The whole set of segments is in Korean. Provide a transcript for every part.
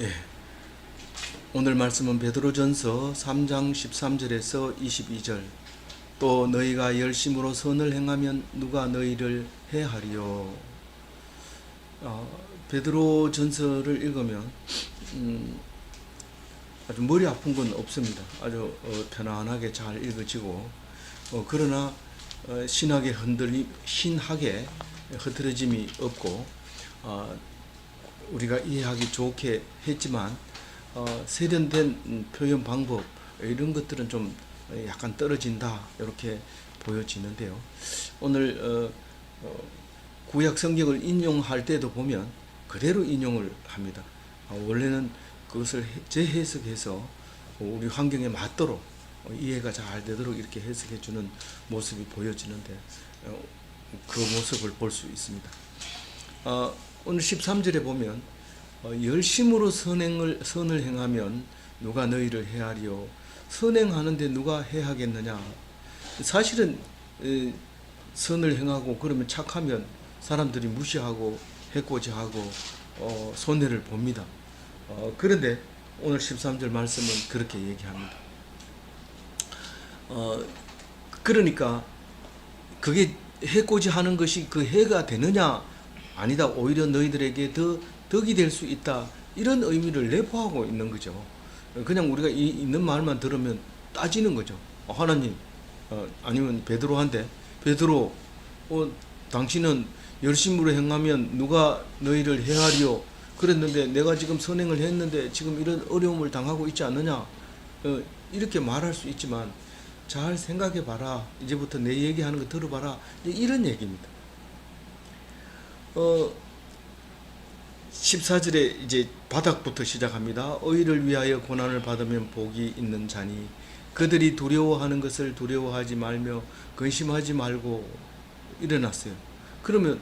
예, 오늘 말씀은 베드로전서 3장 13절에서 22절. 또 너희가 열심으로 선을 행하면 누가 너희를 해하리요. 베드로전서를 읽으면 아주 머리 아픈 건 없습니다. 아주 편안하게 잘 읽어지고, 그러나 신학의 흐트러짐이 없고, 우리가 이해하기 좋게 했지만 세련된 표현 방법 이런 것들은 좀 약간 떨어진다 이렇게 보여지는데요. 오늘 구약 성경을 인용할 때도 보면 그대로 인용을 합니다. 원래는 그것을 재해석해서 우리 환경에 맞도록 이해가 잘 되도록 이렇게 해석해 주는 모습이 보여지는데, 그 모습을 볼 수 있습니다. 오늘 13절에 보면 열심으로 선을 행하면 누가 너희를 해하리요. 선행하는데 누가 해하겠느냐. 사실은 선을 행하고 그러면 착하면 사람들이 무시하고 해코지하고 손해를 봅니다. 그런데 오늘 13절 말씀은 그렇게 얘기합니다. 그러니까 그게 해코지하는 것이 그 해가 되느냐? 아니다. 오히려 너희들에게 더 덕이 될 수 있다. 이런 의미를 내포하고 있는 거죠. 그냥 우리가 있는 말만 들으면 따지는 거죠. 하나님, 아니면 베드로한테, 베드로, 당신은 열심으로 행하면 누가 너희를 해하리요. 그랬는데 내가 지금 선행을 했는데 지금 이런 어려움을 당하고 있지 않느냐. 이렇게 말할 수 있지만 잘 생각해 봐라. 이제부터 내 얘기하는 거 들어봐라. 이런 얘기입니다. 14절에 이제 바닥부터 시작합니다. 의를 위하여 고난을 받으면 복이 있는 자니 그들이 두려워하는 것을 두려워하지 말며 근심하지 말고 일어났어요. 그러면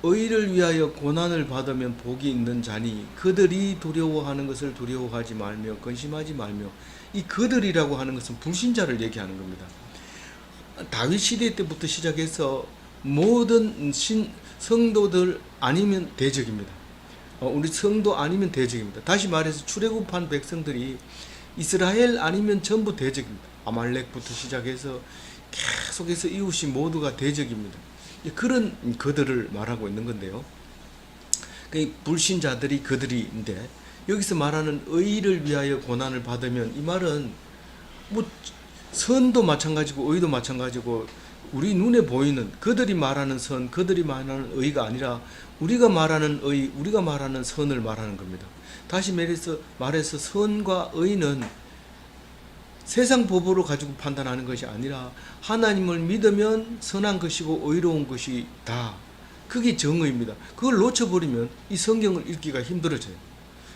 의를 위하여 고난을 받으면 복이 있는 자니 그들이 두려워하는 것을 두려워하지 말며 근심하지 말며, 이 그들이라고 하는 것은 불신자를 얘기하는 겁니다. 다윗 시대 때부터 시작해서 모든 성도들 아니면 대적입니다. 우리 성도 아니면 대적입니다. 다시 말해서 출애굽한 백성들이 이스라엘 아니면 전부 대적입니다. 아말렉부터 시작해서 계속해서 이웃이 모두가 대적입니다. 그런 그들을 말하고 있는 건데요. 불신자들이 그들인데, 여기서 말하는 의를 위하여 고난을 받으면, 이 말은 뭐 선도 마찬가지고 의도 마찬가지고 우리 눈에 보이는 그들이 말하는 선, 그들이 말하는 의가 아니라 우리가 말하는 의, 우리가 말하는 선을 말하는 겁니다. 다시 말해서 선과 의는 세상 법으로 가지고 판단하는 것이 아니라 하나님을 믿으면 선한 것이고 의로운 것이다. 그게 정의입니다. 그걸 놓쳐버리면 이 성경을 읽기가 힘들어져요.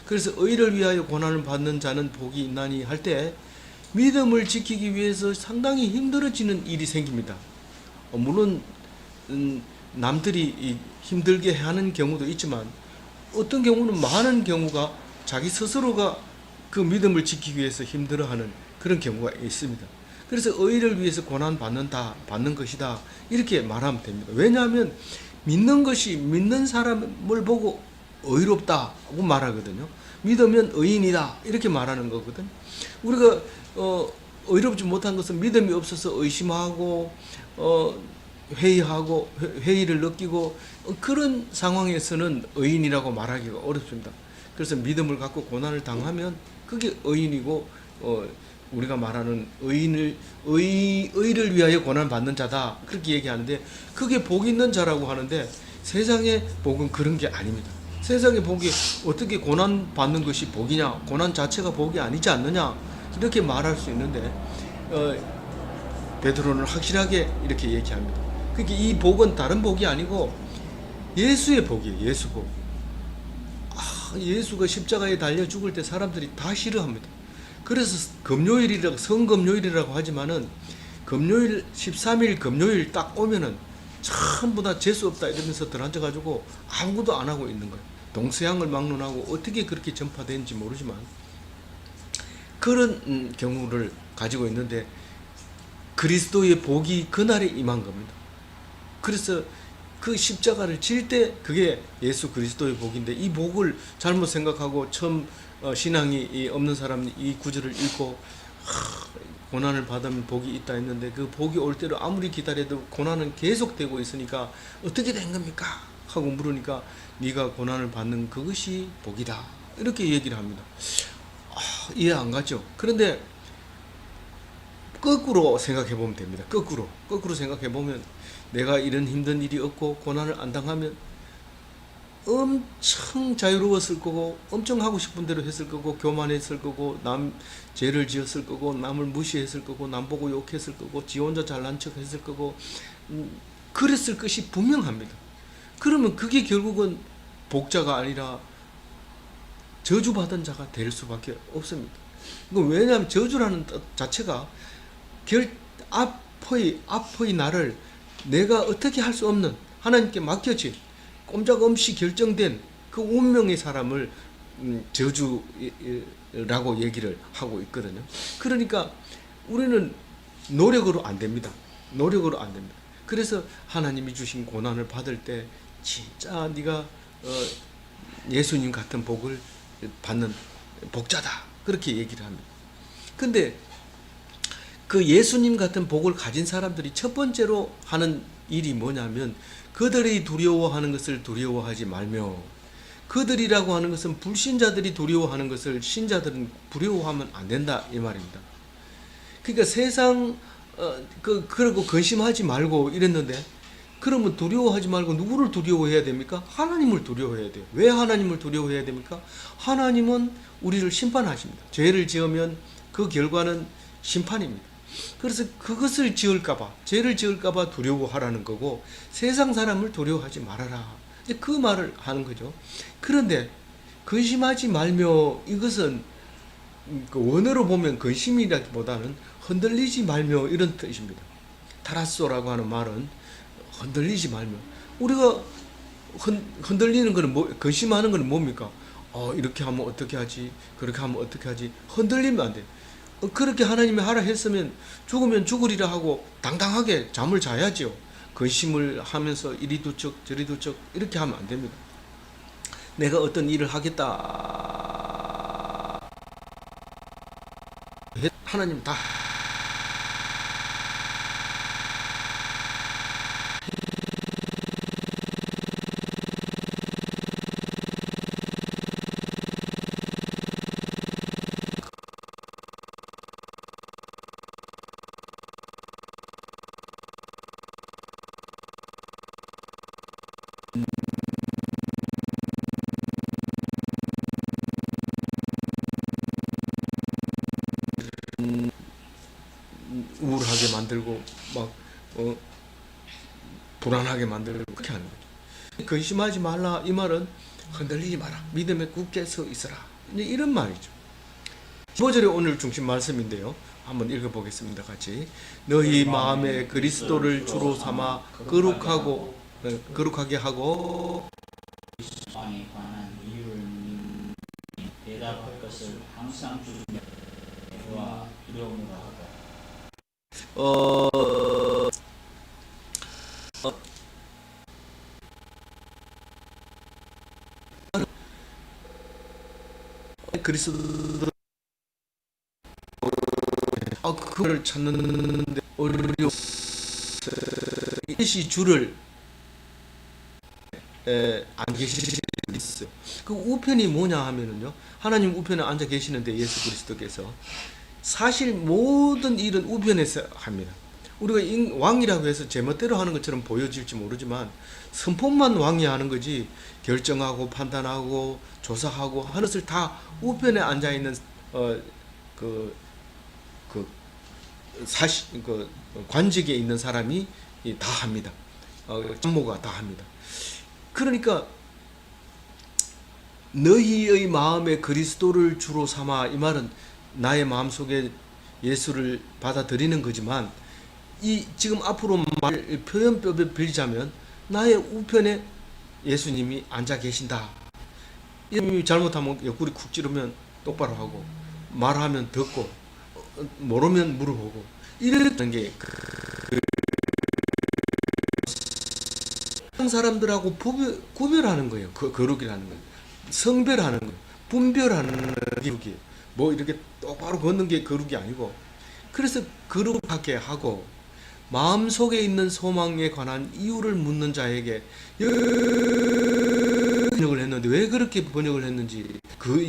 그래서 의를 위하여 고난을 받는 자는 복이 있나니 할 때 믿음을 지키기 위해서 상당히 힘들어지는 일이 생깁니다. 물론 남들이 힘들게 하는 경우도 있지만 어떤 경우는 많은 경우가 자기 스스로가 그 믿음을 지키기 위해서 힘들어하는 그런 경우가 있습니다. 그래서 의를 위해서 고난 받는 것이다 이렇게 말하면 됩니다. 왜냐하면 믿는 것이 믿는 사람을 보고 의롭다고 말하거든요. 믿으면 의인이다 이렇게 말하는 거거든. 우리가 의롭지 못한 것은 믿음이 없어서 의심하고 회의하고 회의를 느끼고 그런 상황에서는 의인이라고 말하기가 어렵습니다. 그래서 믿음을 갖고 고난을 당하면 그게 의인이고, 우리가 말하는 의를 위하여 고난 받는 자다 그렇게 얘기하는데, 그게 복 있는 자라고 하는데 세상의 복은 그런 게 아닙니다. 세상의 복이 어떻게 고난 받는 것이 복이냐, 고난 자체가 복이 아니지 않느냐 이렇게 말할 수 있는데, 베드로는 확실하게 이렇게 얘기합니다. 그러니까 이 복은 다른 복이 아니고 예수의 복이에요. 예수 복. 예수가 십자가에 달려 죽을 때 사람들이 다 싫어합니다. 그래서 금요일이라고, 성금요일이라고 하지만은 금요일 13일 금요일 딱 오면은 전부 다 재수 없다 이러면서 들어앉아가지고 아무것도 안 하고 있는 거예요. 동서양을 막론하고 어떻게 그렇게 전파되는지 모르지만 그런 경우를 가지고 있는데, 그리스도의 복이 그날에 임한 겁니다. 그래서 그 십자가를 질 때 그게 예수 그리스도의 복인데, 이 복을 잘못 생각하고 처음 신앙이 없는 사람이 이 구절을 읽고 고난을 받으면 복이 있다 했는데, 그 복이 올 때를 아무리 기다려도 고난은 계속되고 있으니까 어떻게 된 겁니까? 하고 물으니까 네가 고난을 받는 그것이 복이다, 이렇게 얘기를 합니다. 이해 안 가죠? 그런데 거꾸로 생각해 보면 됩니다. 거꾸로 생각해 보면, 내가 이런 힘든 일이 없고 고난을 안 당하면 엄청 자유로웠을 거고, 엄청 하고 싶은 대로 했을 거고, 교만했을 거고, 남 죄를 지었을 거고, 남을 무시했을 거고, 남 보고 욕했을 거고, 지 혼자 잘난 척 했을 거고, 그랬을 것이 분명합니다. 그러면 그게 결국은 복자가 아니라 저주받은 자가 될 수밖에 없습니다. 왜냐하면 저주라는 뜻 자체가 앞의 나를 내가 어떻게 할 수 없는, 하나님께 맡겨진 꼼짝없이 결정된 그 운명의 사람을 저주라고 얘기를 하고 있거든요. 그러니까 우리는 노력으로 안 됩니다. 노력으로 안 됩니다. 그래서 하나님이 주신 고난을 받을 때 진짜 네가 예수님 같은 복을 받는 복자다, 그렇게 얘기를 합니다. 근데 그 예수님 같은 복을 가진 사람들이 첫 번째로 하는 일이 뭐냐면, 그들이 두려워하는 것을 두려워하지 말며, 그들이라고 하는 것은 불신자들이 두려워하는 것을 신자들은 두려워하면 안 된다, 이 말입니다. 그러니까 세상 그러고 근심하지 말고 이랬는데, 그러면 두려워하지 말고 누구를 두려워해야 됩니까? 하나님을 두려워해야 돼요. 왜 하나님을 두려워해야 됩니까? 하나님은 우리를 심판하십니다. 죄를 지으면 그 결과는 심판입니다. 그래서 그것을 지을까봐, 죄를 지을까봐 두려워하라는 거고, 세상 사람을 두려워하지 말아라, 그 말을 하는 거죠. 그런데 근심하지 말며, 이것은 그 원어로 보면 근심이라기보다는 흔들리지 말며, 이런 뜻입니다. 타라소라고 하는 말은 흔들리지 말며, 우리가 흔들리는 것은 근심하는 것은 뭡니까? 이렇게 하면 어떻게 하지, 그렇게 하면 어떻게 하지, 흔들리면 안 돼. 그렇게 하나님이 하라 했으면 죽으면 죽으리라 하고 당당하게 잠을 자야죠. 근심을 하면서 이리 두척 저리 두척 이렇게 하면 안 됩니다. 내가 어떤 일을 하겠다, 하나님 다 우울하게 만들고 막 불안하게 만들고 그렇게 하는 거죠. 근심하지 말라, 이 말은 흔들리지 마라, 믿음에 굳게 서 있어라, 이런 말이죠. 15절에 오늘 중심 말씀인데요, 한번 읽어보겠습니다. 같이. 너희 마음에 그리스도를 주로 삼아 거룩하게 하고 왕에 관한 이유를 대답할 것을 항상 주며 와 두려움으로 하고. 그리스도 그걸 찾는데 어려워. 이것이 주를 안 계시겠어요. 그 우편이 뭐냐 하면은요, 하나님 우편에 앉아 계시는데 예수 그리스도께서 사실 모든 일은 우편에서 합니다. 우리가 왕이라고 해서 제멋대로 하는 것처럼 보여질지 모르지만 선포만 왕이 하는 거지, 결정하고 판단하고 조사하고 하는 것을 다 우편에 앉아 있는 관직에 있는 사람이 다 합니다. 장모가 다 합니다. 그러니까 너희의 마음에 그리스도를 주로 삼아, 이 말은 나의 마음속에 예수를 받아들이는 거지만, 이 지금 앞으로 표현법에 빌자면 나의 우편에 예수님이 앉아 계신다. 이 잘못하면 옆구리 쿡 찌르면 똑바로 하고, 말하면 듣고, 모르면 물어보고, 이런 게 사람들하고 구별하는 거예요. 거룩이라는 거예요. 성별하는 거예요. 분별하는 거룩이 뭐 이렇게 똑바로 걷는 게 거룩이 아니고, 그래서 거룩하게 하고 마음속에 있는 소망에 관한 이유를 묻는 자에게 번역을 했는데, 왜 그렇게 번역을 했는지 그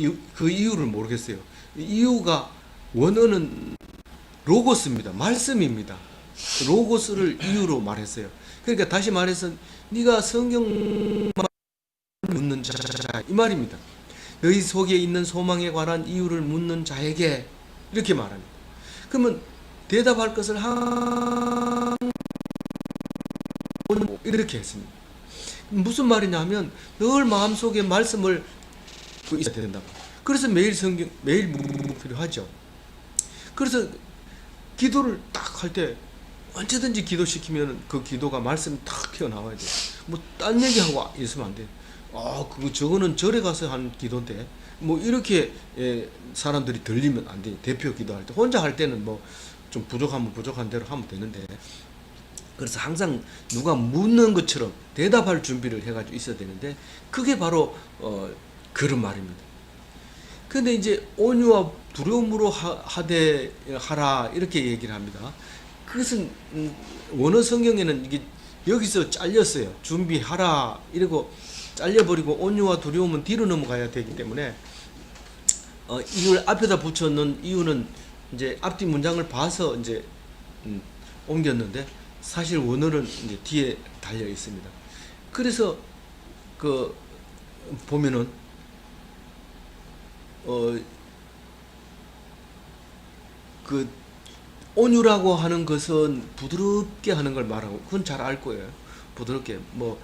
이유를 모르겠어요. 이유가 원어는 로고스입니다. 말씀입니다. 로고스를 이유로 말했어요. 그러니까 다시 말해서 네가 성경 묻는 자 이 말입니다. 너희 속에 있는 소망에 관한 이유를 묻는 자에게 이렇게 말합니다. 그러면 대답할 것을 이렇게 했습니다. 무슨 말이냐면 늘 마음속에 말씀을 있어야 된다. 그래서 매일 성경 매일 필요하죠. 그래서 기도를 딱 할 때 언제든지 기도시키면 그 기도가 말씀이 딱 튀어나와야 돼요. 뭐 딴 얘기하고 있으면 안 돼요. 저거는 절에 가서 한 기도인데 뭐 이렇게 사람들이 들리면 안 돼요. 대표 기도할 때 혼자 할 때는 뭐 좀 부족하면 부족한 대로 하면 되는데, 그래서 항상 누가 묻는 것처럼 대답할 준비를 해가지고 있어야 되는데, 그게 바로 그런 말입니다. 근데 이제 온유와 두려움으로 하라 이렇게 얘기를 합니다. 그것은 원어 성경에는 이게 여기서 잘렸어요. 준비하라 이러고 잘려버리고 온유와 두려움은 뒤로 넘어가야 되기 때문에 이걸 앞에다 붙여놓은 이유는 이제 앞뒤 문장을 봐서 이제 옮겼는데, 사실 원어는 이제 뒤에 달려 있습니다. 그래서 그 보면은 그 온유라고 하는 것은 부드럽게 하는 걸 말하고, 그건 잘 알 거예요. 부드럽게 뭐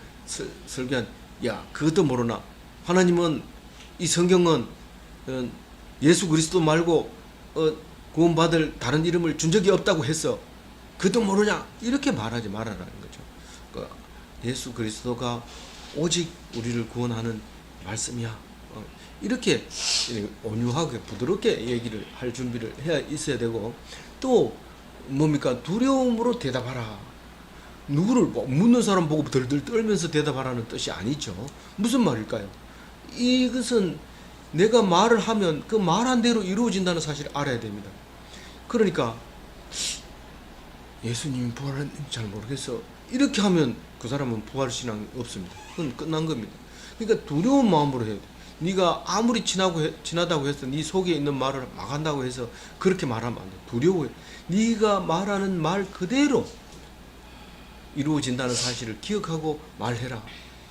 설교한 야 그것도 모르나, 하나님은 이 성경은 예수 그리스도 말고 구원받을 다른 이름을 준 적이 없다고 했어. 그것도 모르냐? 이렇게 말하지 말아라는 거죠. 그러니까 예수 그리스도가 오직 우리를 구원하는 말씀이야. 이렇게 온유하게 부드럽게 얘기를 할 준비를 해야 있어야 되고, 또 뭡니까? 두려움으로 대답하라. 누구를 묻는 사람 보고 덜덜 떨면서 대답하라는 뜻이 아니죠. 무슨 말일까요? 이것은 내가 말을 하면 그 말한 대로 이루어진다는 사실을 알아야 됩니다. 그러니까 예수님이 부활했는지 잘 모르겠어 이렇게 하면 그 사람은 부활신앙이 없습니다. 그건 끝난 겁니다. 그러니까 두려운 마음으로 해야 돼. 네가 아무리 친하다고 해서 네 속에 있는 말을 막 한다고 해서 그렇게 말하면 안 돼. 두려워해. 네가 말하는 말 그대로 이루어진다는 사실을 기억하고 말해라.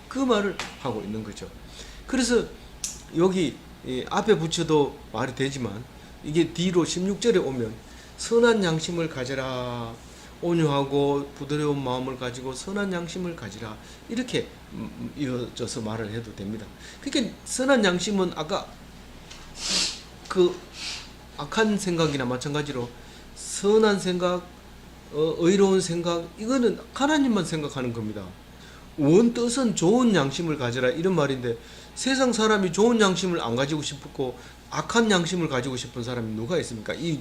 그 말을 하고 있는 거죠. 그래서 여기 앞에 붙여도 말이 되지만, 이게 뒤로 16절에 오면 선한 양심을 가져라, 온유하고 부드러운 마음을 가지고 선한 양심을 가지라, 이렇게 이어져서 말을 해도 됩니다. 그러니까 선한 양심은 아까 그 악한 생각이나 마찬가지로 선한 생각, 의로운 생각, 이거는 하나님만 생각하는 겁니다. 원 뜻은 좋은 양심을 가져라 이런 말인데, 세상 사람이 좋은 양심을 안 가지고 싶고 악한 양심을 가지고 싶은 사람이 누가 있습니까? 이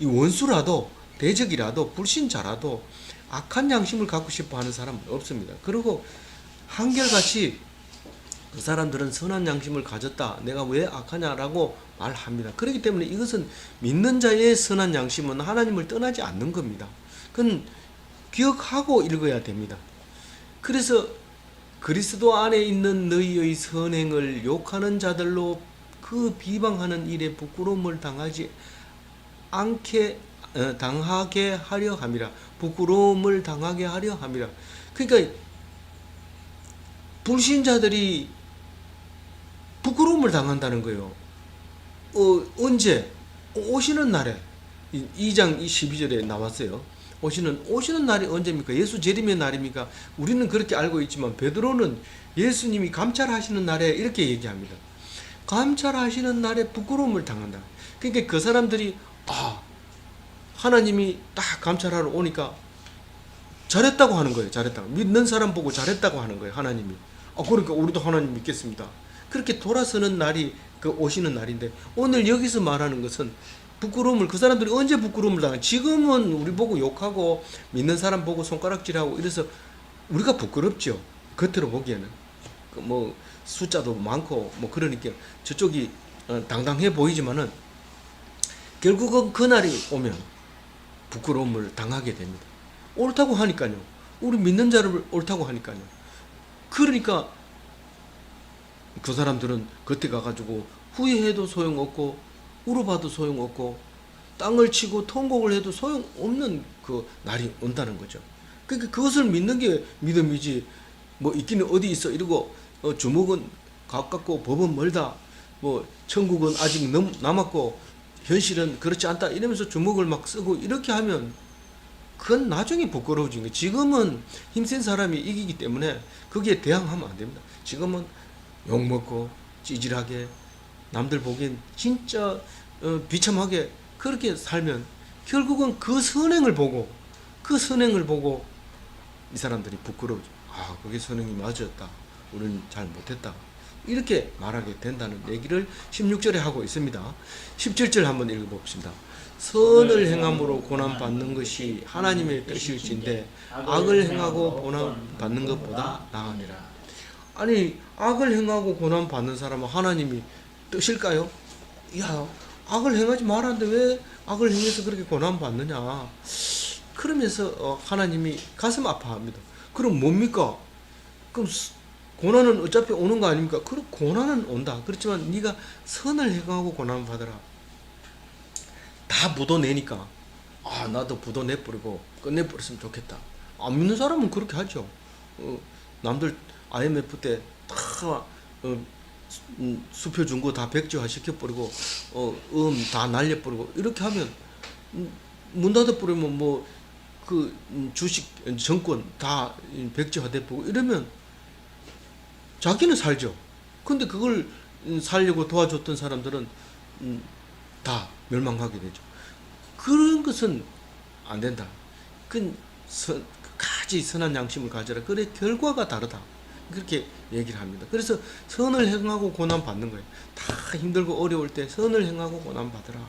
원수라도 대적이라도 불신자라도 악한 양심을 갖고 싶어 하는 사람은 없습니다. 그리고 한결같이 그 사람들은 선한 양심을 가졌다, 내가 왜 악하냐라고 말합니다. 그렇기 때문에 이것은 믿는 자의 선한 양심은 하나님을 떠나지 않는 겁니다. 그건 기억하고 읽어야 됩니다. 그래서 그리스도 안에 있는 너희의 선행을 욕하는 자들로 그 비방하는 일에 부끄러움을 당하게 하려 함이라. 부끄러움을 당하게 하려 함이라. 그러니까 불신자들이 부끄러움을 당한다는 거예요. 언제? 오시는 날에. 2장 12절에 나왔어요. 오시는 날이 언제입니까? 예수 재림의 날입니까? 우리는 그렇게 알고 있지만 베드로는 예수님이 감찰하시는 날에 이렇게 얘기합니다. 감찰하시는 날에 부끄러움을 당한다. 그러니까 그 사람들이 하나님이 딱 감찰하러 오니까 잘했다고 하는 거예요. 잘했다고. 믿는 사람 보고 잘했다고 하는 거예요. 하나님이. 그러니까 우리도 하나님 믿겠습니다. 그렇게 돌아서는 날이 그 오시는 날인데, 오늘 여기서 말하는 것은 부끄러움을, 그 사람들이 언제 부끄러움을 당해? 지금은 우리 보고 욕하고 믿는 사람 보고 손가락질하고 이래서 우리가 부끄럽죠. 겉으로 보기에는 뭐 숫자도 많고 뭐 그러니까 저쪽이 당당해 보이지만은 결국은 그날이 오면 부끄러움을 당하게 됩니다. 옳다고 하니까요. 우리 믿는 자를 옳다고 하니까요. 그러니까 그 사람들은 겉에 가가지고 후회해도 소용없고 울어봐도 소용없고 땅을 치고 통곡을 해도 소용없는 그 날이 온다는 거죠. 그러니까 그것을 믿는 게 믿음이지. 뭐 있기는 어디 있어 이러고 주먹은 가깝고 법은 멀다. 뭐 천국은 아직 남았고 현실은 그렇지 않다 이러면서 주먹을 막 쓰고 이렇게 하면 그건 나중에 부끄러워진 거예요. 지금은 힘센 사람이 이기기 때문에 거기에 대항하면 안 됩니다. 지금은 욕먹고 찌질하게 남들 보기엔 진짜 비참하게 그렇게 살면 결국은 그 선행을 보고 이 사람들이 부끄러워져. 아, 그게 선행이 맞았다. 우리는 잘 못했다. 이렇게 말하게 된다는 얘기를 16절에 하고 있습니다. 17절 한번 읽어봅시다. 선을 행함으로 고난받는 것이 하나님의 뜻일진데 악을 행하고 고난받는 것보다 나으니라. 아니, 악을 행하고 고난받는 사람은 하나님이 뜻일까요? 야, 악을 행하지 말았는데 왜 악을 행해서 그렇게 고난받느냐. 그러면서 하나님이 가슴 아파합니다. 그럼 뭡니까? 그럼 고난은 어차피 오는 거 아닙니까? 그럼 고난은 온다. 그렇지만 네가 선을 행하고 고난을 받아라. 다 묻어내니까 나도 묻어내버리고 끝내버렸으면 좋겠다. 안 믿는 사람은 그렇게 하죠. 남들 IMF 때 다 수표 준 거 다 백지화 시켜버리고 다 날려버리고 이렇게 하면 문 닫아버리면 뭐 그 주식 정권 다 백지화 돼버리고 이러면 자기는 살죠. 근데 그걸 살려고 도와줬던 사람들은 다 멸망하게 되죠. 그런 것은 안 된다. 끝까지 선한 양심을 가져라. 그래 결과가 다르다. 그렇게 얘기를 합니다. 그래서 선을 행하고 고난 받는 거예요. 다 힘들고 어려울 때 선을 행하고 고난 받으라.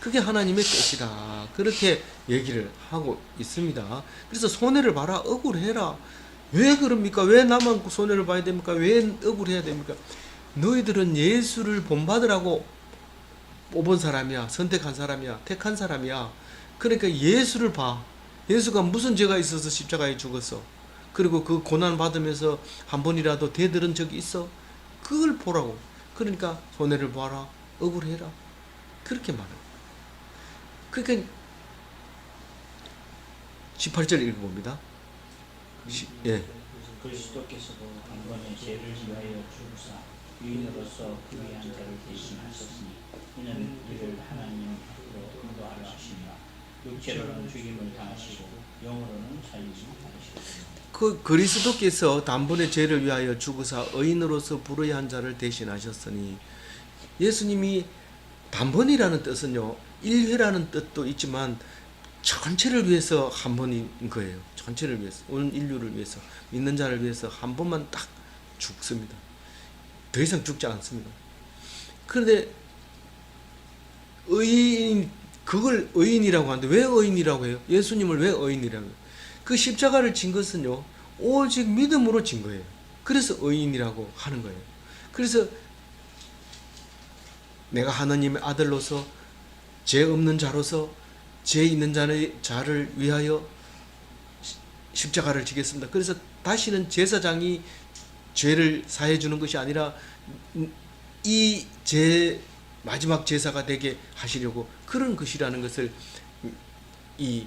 그게 하나님의 뜻이다. 그렇게 얘기를 하고 있습니다. 그래서 손해를 봐라. 억울해라. 왜 그럽니까? 왜 나만 손해를 봐야 됩니까? 왜 억울해야 됩니까? 너희들은 예수를 본받으라고 뽑은 사람이야. 선택한 사람이야. 택한 사람이야. 그러니까 예수를 봐. 예수가 무슨 죄가 있어서 십자가에 죽었어. 그리고 그 고난 받으면서 한 번이라도 대들은 적이 있어. 그걸 보라고. 그러니까 손해를 봐라. 억울해라. 그렇게 말해요. 그러니까 18절 읽어봅니다. 예. 그리스도께서도 한 번의 죄를 위하여 죽으사 유인으로서 그 위한 자를 대신하셨으니 이는 이를 하나님 앞으로 인도하려 하시니라. 육체로는 죽임을 당하시고 영으로는 살리지 못하시고. 그 그리스도께서 단번에 죄를 위하여 죽으사 의인으로서 불의한 한 자를 대신하셨으니, 예수님이 단번이라는 뜻은요 1회라는 뜻도 있지만 전체를 위해서 한 번인 거예요. 전체를 위해서, 온 인류를 위해서, 믿는 자를 위해서 한 번만 딱 죽습니다. 더 이상 죽지 않습니다. 그런데 의인, 그걸 의인이라고 하는데 왜 의인이라고 해요? 예수님을 왜 의인이라고 해요? 그 십자가를 진 것은요 오직 믿음으로 진 거예요. 그래서 의인이라고 하는 거예요. 그래서 내가 하나님의 아들로서, 죄 없는 자로서, 죄 있는 자를 위하여 십자가를 지겠습니다. 그래서 다시는 제사장이 죄를 사해 주는 것이 아니라 이 마지막 제사가 되게 하시려고 그런 것이라는 것을 이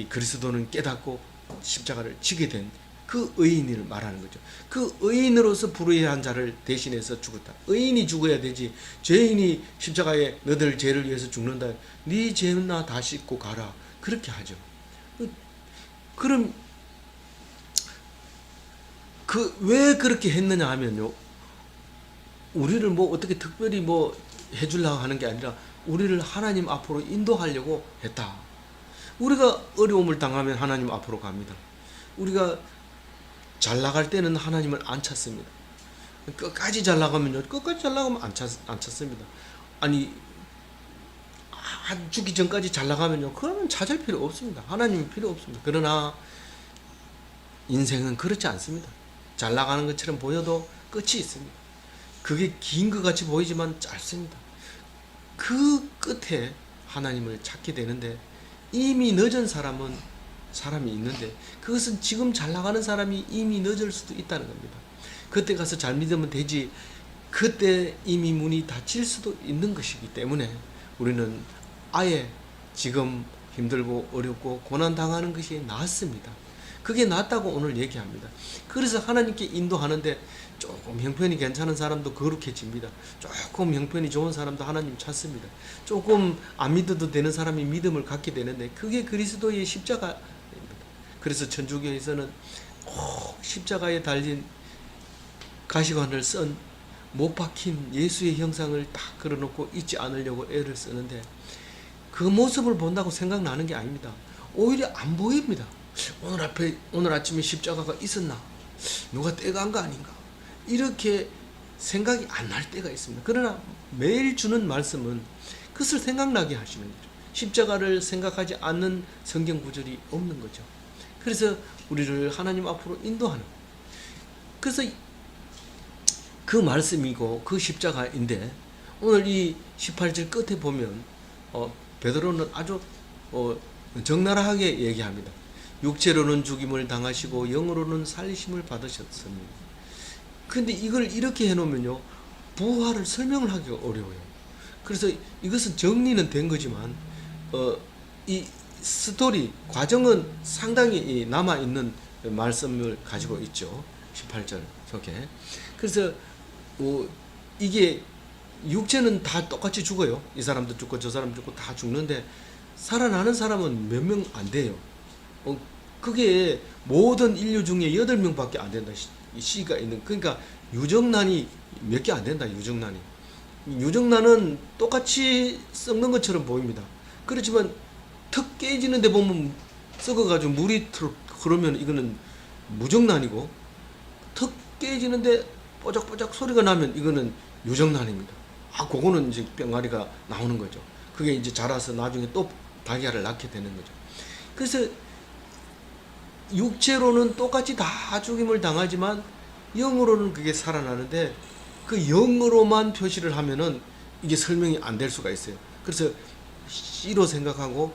그리스도는 깨닫고 십자가를 지게 된 그 의인을 말하는 거죠. 그 의인으로서 불의한 자를 대신해서 죽었다. 의인이 죽어야 되지. 죄인이 십자가에 너들 죄를 위해서 죽는다. 네 죄나 다 씻고 가라. 그렇게 하죠. 그럼 왜 그렇게 했느냐 하면요, 우리를 뭐 어떻게 특별히 뭐 해주려고 하는 게 아니라 우리를 하나님 앞으로 인도하려고 했다. 우리가 어려움을 당하면 하나님 앞으로 갑니다. 우리가 잘 나갈 때는 하나님을 안 찾습니다. 끝까지 잘 나가면요, 끝까지 잘 나가면 안 찾습니다. 아니, 죽기 전까지 잘 나가면요, 그러면 찾을 필요 없습니다. 하나님이 필요 없습니다. 그러나 인생은 그렇지 않습니다. 잘 나가는 것처럼 보여도 끝이 있습니다. 그게 긴 것 같이 보이지만 짧습니다. 그 끝에 하나님을 찾게 되는데 이미 늦은 사람이 있는데 그것은 지금 잘 나가는 사람이 이미 늦을 수도 있다는 겁니다. 그때 가서 잘 믿으면 되지 그때 이미 문이 닫힐 수도 있는 것이기 때문에 우리는 아예 지금 힘들고 어렵고 고난당하는 것이 낫습니다. 그게 낫다고 오늘 얘기합니다. 그래서 하나님께 인도하는데 조금 형편이 괜찮은 사람도 거룩해집니다. 조금 형편이 좋은 사람도 하나님 찾습니다. 조금 안 믿어도 되는 사람이 믿음을 갖게 되는데 그게 그리스도의 십자가입니다. 그래서 천주교에서는 꼭 십자가에 달린 가시관을 쓴 못 박힌 예수의 형상을 딱 걸어놓고 잊지 않으려고 애를 쓰는데 그 모습을 본다고 생각나는 게 아닙니다. 오히려 안 보입니다. 오늘 아침에 십자가가 있었나? 누가 떼간 거 아닌가? 이렇게 생각이 안 날 때가 있습니다. 그러나 매일 주는 말씀은 그것을 생각나게 하시는 거죠. 십자가를 생각하지 않는 성경 구절이 없는 거죠. 그래서 우리를 하나님 앞으로 인도하는 거예요. 그래서 그 말씀이고 그 십자가인데 오늘 이 18절 끝에 보면 베드로는 아주 적나라하게 얘기합니다. 육체로는 죽임을 당하시고 영으로는 살리심을 받으셨습니다. 근데 이걸 이렇게 해놓으면요 부활을 설명을 하기가 어려워요. 그래서 이것은 정리는 된 거지만 이 스토리 과정은 상당히 남아있는 말씀을 가지고 있죠. 18절 속에. 그래서 이게 육체는 다 똑같이 죽어요. 이 사람도 죽고 저 사람 죽고 다 죽는데 살아나는 사람은 몇 명 안 돼요. 그게 모든 인류 중에 8명밖에 안 된다. 시가 있는. 그러니까 유정란이 몇 개 안 된다. 유정란은 똑같이 썩는 것처럼 보입니다. 그렇지만 턱 깨지는 데 보면 썩어가지고 물이 흐르면 이거는 무정란이고 턱 깨지는데 뽀짝뽀짝 소리가 나면 이거는 유정란입니다. 그거는 이제 병아리가 나오는 거죠. 그게 이제 자라서 나중에 또 달걀을 낳게 되는 거죠. 그래서 육체로는 똑같이 다 죽임을 당하지만 영으로는 그게 살아나는데 그 영으로만 표시를 하면은 이게 설명이 안 될 수가 있어요. 그래서 씨로 생각하고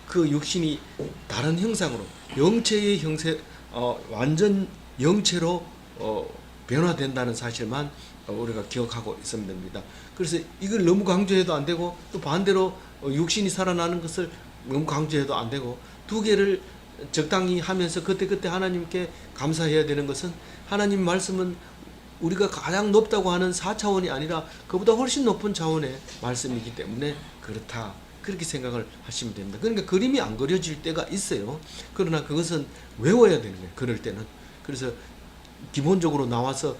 그 육신이 다른 형상으로 영체의 형태 완전 영체로 변화된다는 사실만 우리가 기억하고 있으면 됩니다. 그래서 이걸 너무 강조해도 안 되고 또 반대로 육신이 살아나는 것을 너무 강조해도 안 되고 두 개를 적당히 하면서 그때그때 하나님께 감사해야 되는 것은 하나님 말씀은 우리가 가장 높다고 하는 4차원이 아니라 그보다 훨씬 높은 차원의 말씀이기 때문에 그렇다. 그렇게 생각을 하시면 됩니다. 그러니까 그림이 안 그려질 때가 있어요. 그러나 그것은 외워야 되는 거예요. 그럴 때는. 그래서 기본적으로 나와서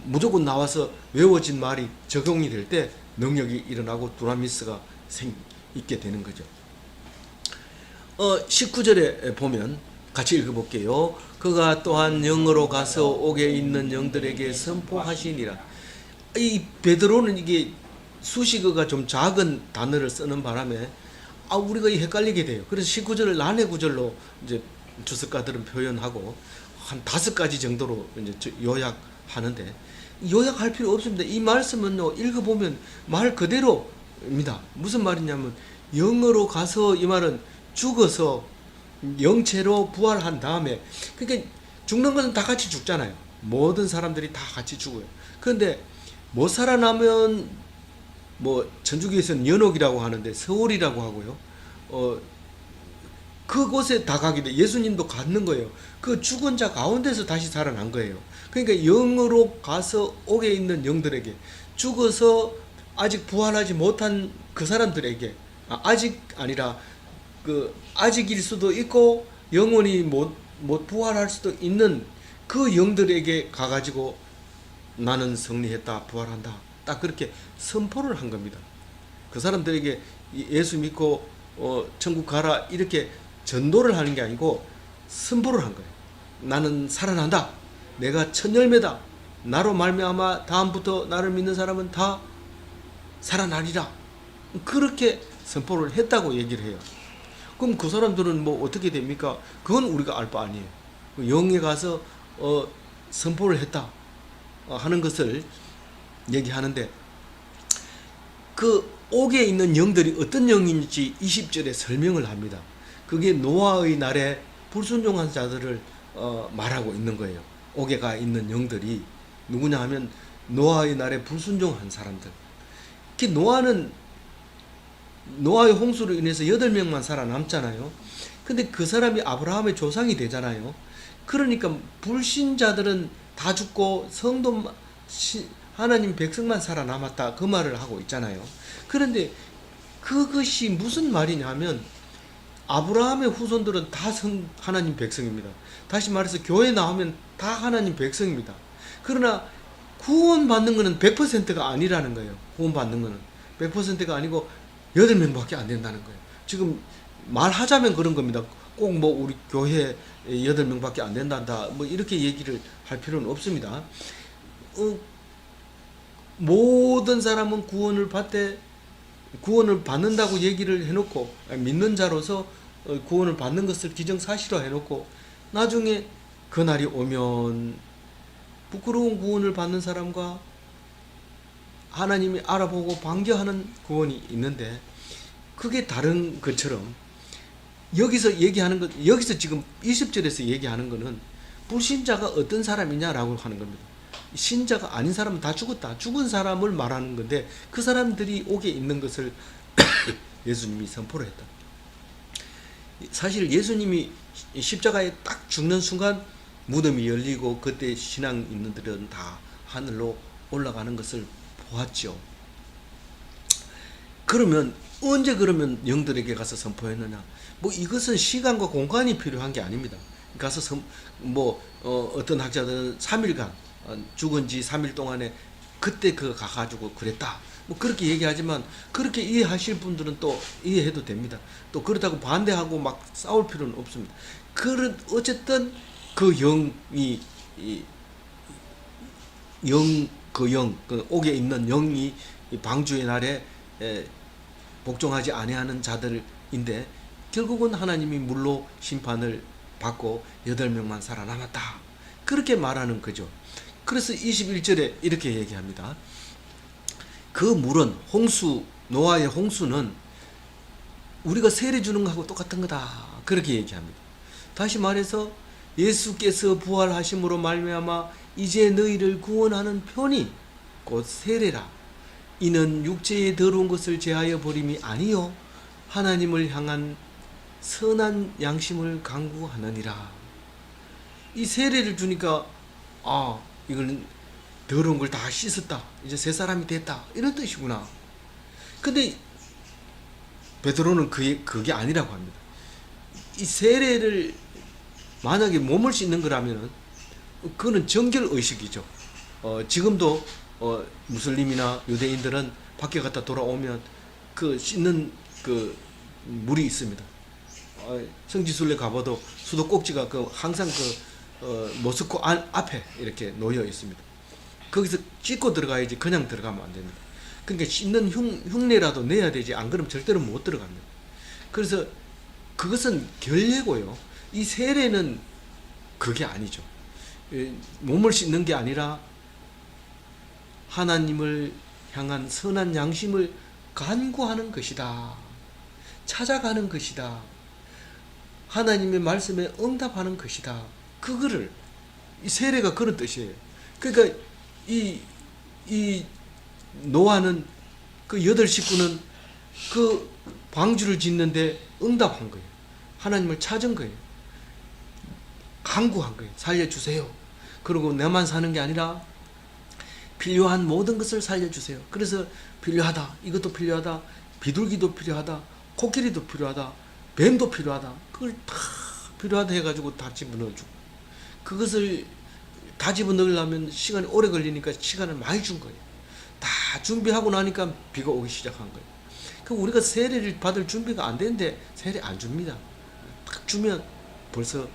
무조건 나와서 외워진 말이 적용이 될 때 능력이 일어나고 두나미스가 있게 되는 거죠. 19절에 보면 같이 읽어볼게요. 그가 또한 영으로 가서 옥에 있는 영들에게 선포하시니라. 이 베드로는 이게 수식어가 좀 작은 단어를 쓰는 바람에 우리가 헷갈리게 돼요. 그래서 19절을 난해 구절로 이제 주석가들은 표현하고 한 5가지 정도로 이제 요약하는데 요약할 필요 없습니다. 이 말씀은 읽어보면 말 그대로입니다. 무슨 말이냐면 영으로 가서 이 말은 죽어서 영체로 부활한 다음에 그러니까 죽는 것은 다 같이 죽잖아요. 모든 사람들이 다 같이 죽어요. 그런데 못 살아나면 천주교에서는 연옥이라고 하는데 서울이라고 하고요. 그곳에 다 가게 돼. 예수님도 갖는 거예요. 그 죽은 자 가운데서 다시 살아난 거예요. 그러니까 영으로 가서 옥에 있는 영들에게 죽어서 아직 부활하지 못한 그 사람들에게 아직 아니라 아직일 수도 있고 영원히 못 부활할 수도 있는 그 영들에게 가가지고 나는 승리했다 부활한다 딱 그렇게 선포를 한 겁니다. 그 사람들에게 예수 믿고 천국 가라 이렇게 전도를 하는 게 아니고 선포를 한 거예요. 나는 살아난다. 내가 첫 열매다. 나로 말미암아 다음부터 나를 믿는 사람은 다 살아나리라. 그렇게 선포를 했다고 얘기를 해요. 그럼 그 사람들은 어떻게 됩니까? 그건 우리가 알 바 아니에요. 영에 가서 선포를 했다 하는 것을 얘기하는데, 그 옥에 있는 영들이 어떤 영인지 20절에 설명을 합니다. 그게 노아의 날에 불순종한 자들을 말하고 있는 거예요. 옥에가 있는 영들이 누구냐 하면 노아의 날에 불순종한 사람들. 특히 노아의 홍수로 인해서 8명만 살아남잖아요. 근데 그 사람이 아브라함의 조상이 되잖아요. 그러니까 불신자들은 다 죽고 하나님 백성만 살아남았다, 그 말을 하고 있잖아요. 그런데 그것이 무슨 말이냐 하면 아브라함의 후손들은 다 하나님 백성입니다. 다시 말해서 교회 나오면 다 하나님 백성입니다. 그러나 구원받는 것은 100%가 아니라는 거예요. 구원받는 것은 100%가 아니고 8명밖에 안 된다는 거예요. 지금 말하자면 그런 겁니다. 꼭 뭐 우리 교회 8명밖에 안 된단다, 뭐 이렇게 얘기를 할 필요는 없습니다. 모든 사람은 구원을 받는다고 얘기를 해놓고, 믿는 자로서 구원을 받는 것을 기정사실화 해놓고, 나중에 그날이 오면 부끄러운 구원을 받는 사람과 하나님이 알아보고 반겨하는 구원이 있는데, 그게 다른 것처럼 여기서 지금 20절에서 얘기하는 것은 불신자가 어떤 사람이냐라고 하는 겁니다. 신자가 아닌 사람은 다 죽었다, 죽은 사람을 말하는 건데, 그 사람들이 옥에 있는 것을 예수님이 선포를 했다. 사실 예수님이 십자가에 딱 죽는 순간 무덤이 열리고 그때 신앙 있는들은 다 하늘로 올라가는 것을 보았죠. 그러면 언제 영들에게 가서 선포했느냐? 뭐 이것은 시간과 공간이 필요한 게 아닙니다. 가서 어떤 학자들은 3일간 죽은 지 3일 동안에 그때 가가지고 그랬다, 뭐 그렇게 얘기하지만, 그렇게 이해하실 분들은 또 이해해도 됩니다. 또 그렇다고 반대하고 막 싸울 필요는 없습니다. 어쨌든 그 그 옥에 있는 영이 방주의 날에 복종하지 아니하는 자들인데, 결국은 하나님이 물로 심판을 받고 8명만 살아남았다, 그렇게 말하는 거죠. 그래서 21절에 이렇게 얘기합니다. 그 물은 노아의 홍수는 우리가 세례 주는 것하고 똑같은 거다, 그렇게 얘기합니다. 다시 말해서 예수께서 부활하심으로 말미암아 이제 너희를 구원하는 편이 곧 세례라. 이는 육체의 더러운 것을 제하여 버림이 아니요 하나님을 향한 선한 양심을 강구하느니라. 이 세례를 주니까 이거는 더러운 걸 다 씻었다, 이제 새 사람이 됐다, 이런 뜻이구나. 근데 베드로는 그게 아니라고 합니다. 이 세례를 만약에 몸을 씻는 거라면 그거는 정결 의식이죠. 지금도 무슬림이나 유대인들은 밖에 갔다 돌아오면 그 씻는 그 물이 있습니다. 성지순례 가봐도 수도꼭지가 항상 모스크 앞에 이렇게 놓여 있습니다. 거기서 씻고 들어가야지 그냥 들어가면 안 됩니다. 그러니까 씻는 흉내라도 내야 되지, 안 그러면 절대로 못 들어갑니다. 그래서 그것은 결례고요. 이 세례는 그게 아니죠. 몸을 씻는 게 아니라 하나님을 향한 선한 양심을 간구하는 것이다, 찾아가는 것이다, 하나님의 말씀에 응답하는 것이다. 그거를, 이 세례가 그런 뜻이에요. 그러니까 이 노아는 그 8식구는 그 방주를 짓는데 응답한 거예요. 하나님을 찾은 거예요. 간구한 거예요. 살려주세요. 그리고 내만 사는 게 아니라 필요한 모든 것을 살려주세요. 그래서 필요하다, 이것도 필요하다, 비둘기도 필요하다, 코끼리도 필요하다, 뱀도 필요하다, 그걸 다 필요하다 해가지고 다 집어넣어주고, 그것을 다 집어넣으려면 시간이 오래 걸리니까 시간을 많이 준 거예요. 다 준비하고 나니까 비가 오기 시작한 거예요. 그 우리가 세례를 받을 준비가 안 되는데 세례 안 줍니다. 딱 주면 벌써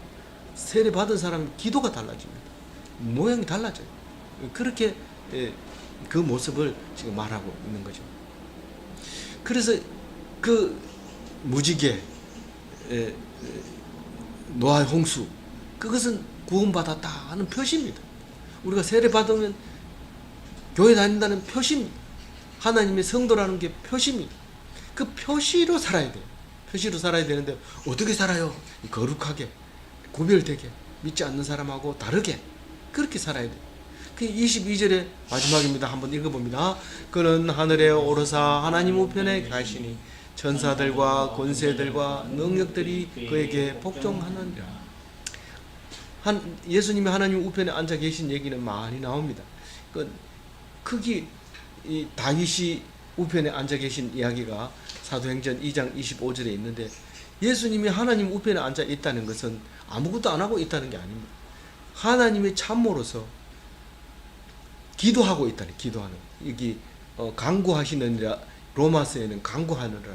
세례 받은 사람 기도가 달라집니다. 모양이 달라져요. 그렇게 그 모습을 지금 말하고 있는 거죠. 그래서 그 무지개, 노아의 홍수, 그것은 구원받았다 하는 표시입니다. 우리가 세례 받으면 교회 다닌다는 표시입니다. 하나님의 성도라는 게 표시입니다. 그 표시로 살아야 돼요. 표시로 살아야 되는데 어떻게 살아요? 거룩하게, 구별되게, 믿지 않는 사람하고 다르게 그렇게 살아야 돼요. 그 22절의 마지막입니다. 한번 읽어봅니다. 그는 하늘에 오르사 하나님 우편에 가시니 천사들과 권세들과 능력들이 그에게 복종하느니라. 예수님이 하나님 우편에 앉아 계신 얘기는 많이 나옵니다. 크기 이 다윗이 우편에 앉아 계신 이야기가 사도행전 2장 25절에 있는데, 예수님이 하나님 우편에 앉아 있다는 것은 아무것도 안 하고 있다는 게 아닙니다. 하나님의 참모로서 기도하고 있다는, 기도하는, 여기 간구하시느니라, 로마서에는 간구하느니라,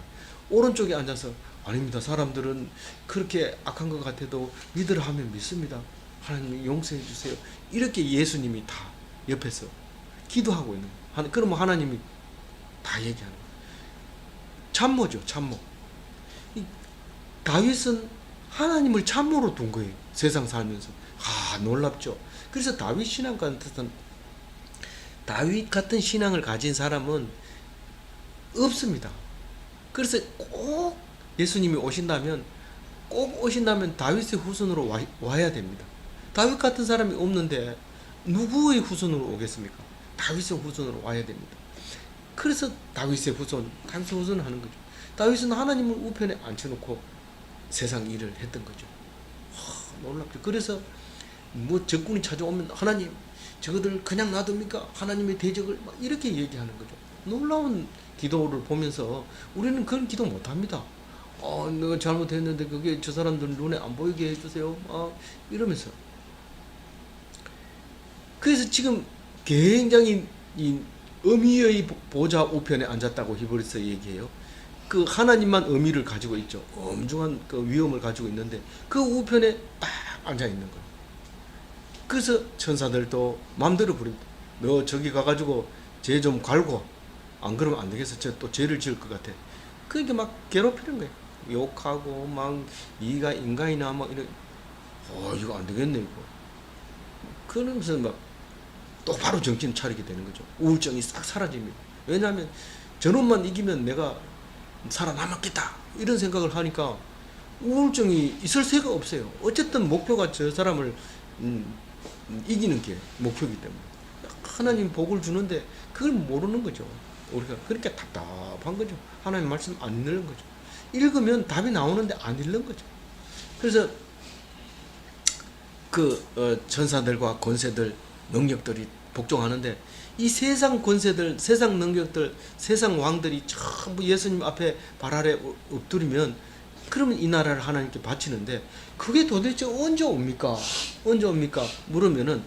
오른쪽에 앉아서 아닙니다. 사람들은 그렇게 악한 것 같아도 믿으라 하면 믿습니다. 하나님 용서해 주세요. 이렇게 예수님이 다 옆에서 기도하고 있는 거예요. 그러면 하나님이 다 얘기하는 거예요. 참모죠, 참모. 다윗은 하나님을 참모로 둔 거예요. 세상 살면서. 놀랍죠. 그래서 다윗 신앙 같은, 다윗 같은 신앙을 가진 사람은 없습니다. 그래서 꼭 예수님이 오신다면, 다윗의 후손으로 와야 됩니다. 다윗 같은 사람이 없는데 누구의 후손으로 오겠습니까? 다윗의 후손으로 와야 됩니다. 그래서 다윗의 후손을 하는 거죠. 다윗은 하나님을 우편에 앉혀놓고 세상 일을 했던 거죠. 놀랍죠. 그래서 적군이 찾아오면 하나님 저것들 그냥 놔둡니까? 하나님의 대적을 막 이렇게 얘기하는 거죠. 놀라운 기도를 보면서 우리는 그런 기도 못합니다. 내가 잘못했는데 그게 저 사람들 눈에 안 보이게 해주세요. 이러면서. 그래서 지금 굉장히 이 어미의 보좌 우편에 앉았다고 히브리서 얘기해요. 그 하나님만 어미를 가지고 있죠. 엄중한 그 위엄을 가지고 있는데 그 우편에 딱 앉아 있는 거예요. 그래서 천사들도 마음대로 부립니다. 너 저기 가가지고 죄 좀 갈고, 안 그러면 안 되겠어. 저 또 죄를 지을 것 같아. 그러니까 막 괴롭히는 거예요. 욕하고 막 이가 인간이나 막 이런. 이거 안 되겠네 이거. 그러면서 막 똑바로 정신을 차리게 되는 거죠. 우울증이 싹 사라집니다. 왜냐하면 저놈만 이기면 내가 살아남았겠다 이런 생각을 하니까 우울증이 있을 새가 없어요. 어쨌든 목표가 저 사람을 이기는 게 목표이기 때문에. 하나님 복을 주는데 그걸 모르는 거죠. 우리가 그렇게 답답한 거죠. 하나님 말씀 안 읽는 거죠. 읽으면 답이 나오는데 안 읽는 거죠. 그래서 천사들과 권세들, 능력들이 복종하는데, 이 세상 권세들, 세상 능력들, 세상 왕들이 전부 예수님 앞에 발 아래 엎드리면, 그러면 이 나라를 하나님께 바치는데, 그게 도대체 언제 옵니까? 언제 옵니까? 물으면은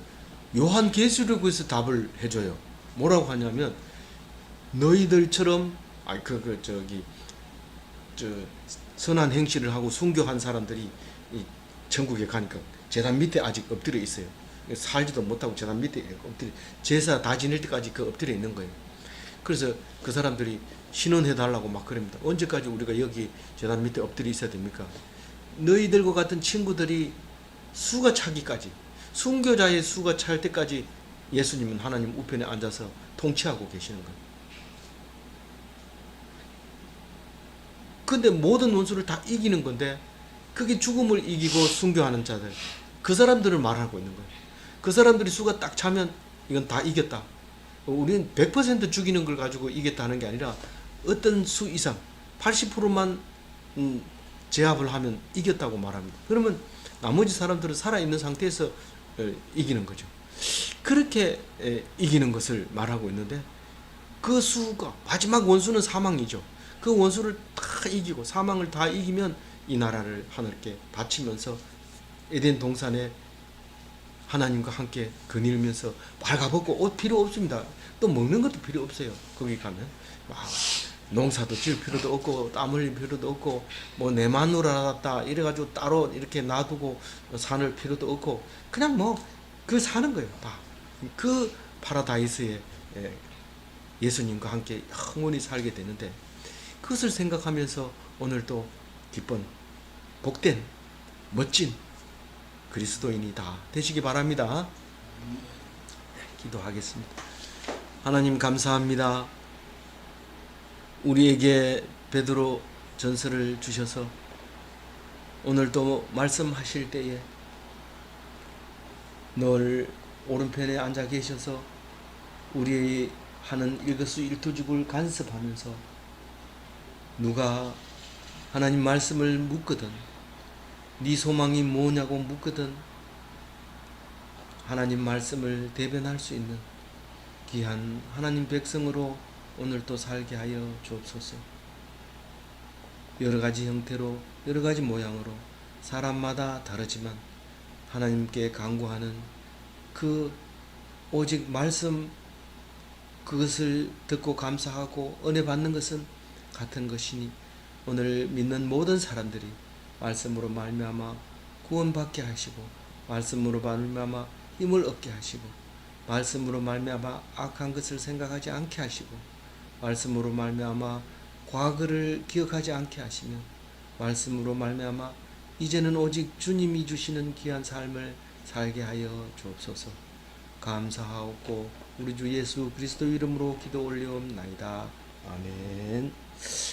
요한계시록에서 답을 해줘요. 뭐라고 하냐면, 너희들처럼 선한 행실을 하고 순교한 사람들이 이 천국에 가니까 제단 밑에 아직 엎드려 있어요. 살지도 못하고 제단 밑에 엎드려, 제사 다 지낼 때까지 엎드려 있는 거예요. 그래서 그 사람들이 신원해달라고 막 그럽니다. 언제까지 우리가 여기 제단 밑에 엎드려 있어야 됩니까? 너희들과 같은 친구들이 수가 차기까지, 순교자의 수가 찰 때까지 예수님은 하나님 우편에 앉아서 통치하고 계시는 거예요. 근데 모든 원수를 다 이기는 건데, 그게 죽음을 이기고 순교하는 자들, 그 사람들을 말하고 있는 거예요. 그 사람들이 수가 딱 차면 이건 다 이겼다. 우리는 100% 죽이는 걸 가지고 이겼다는 게 아니라 어떤 수 이상 80%만 제압을 하면 이겼다고 말합니다. 그러면 나머지 사람들은 살아있는 상태에서 이기는 거죠. 그렇게 이기는 것을 말하고 있는데, 그 수가 마지막 원수는 사망이죠. 그 원수를 다 이기고 사망을 다 이기면 이 나라를 하늘께 바치면서 에덴 동산에 하나님과 함께 거닐면서 발가벗고 옷 필요 없습니다. 또 먹는 것도 필요 없어요. 거기 가면 농사도 지을 필요도 없고 땀 흘릴 필요도 없고 뭐 내 마누라다 이래가지고 따로 이렇게 놔두고 사는 필요도 없고 그냥 그 사는 거예요. 다 그 파라다이스에 예수님과 함께 영원히 살게 되는데, 그것을 생각하면서 오늘도 기쁜, 복된, 멋진 그리스도인이 다 되시기 바랍니다. 기도하겠습니다. 하나님 감사합니다. 우리에게 베드로 전서를 주셔서 오늘도 말씀하실 때에 늘 오른편에 앉아 계셔서 우리 하는 일거수일투족을 간섭하면서 누가 하나님 말씀을 묻거든 네 소망이 뭐냐고 묻거든 하나님 말씀을 대변할 수 있는 귀한 하나님 백성으로 오늘도 살게 하여 주옵소서. 여러 가지 형태로 여러 가지 모양으로 사람마다 다르지만 하나님께 간구하는 그 오직 말씀 그것을 듣고 감사하고 은혜 받는 것은 같은 것이니 오늘 믿는 모든 사람들이 말씀으로 말미암아 구원받게 하시고 말씀으로 말미암아 힘을 얻게 하시고 말씀으로 말미암아 악한 것을 생각하지 않게 하시고 말씀으로 말미암아 과거를 기억하지 않게 하시며 말씀으로 말미암아 이제는 오직 주님이 주시는 귀한 삶을 살게 하여 주옵소서. 감사하옵고 우리 주 예수 그리스도 이름으로 기도 올리옵나이다. 아멘.